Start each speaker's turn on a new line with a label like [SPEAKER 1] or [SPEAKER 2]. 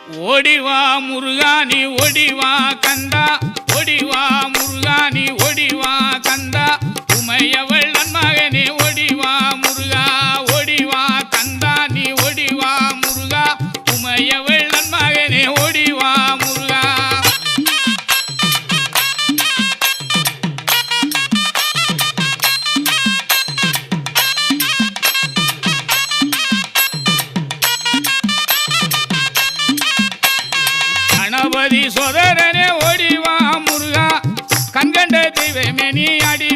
[SPEAKER 1] ஓடிவா முருகா நீ ஓடிவா கந்தா, ஓடிவா முருகா நீ ஓடிவா கந்தா, உமையவள் நன்மகனே ஓடிவா முருகா, ஓடிவா கந்தா நீ ஓடிவா முருகா, உமையவள் நன்மகனே ஓடிவா முருகா. கணபதி சோதரனே ஓடிவா முருகா, கண்கண்ட தெய்வமே நீ அடி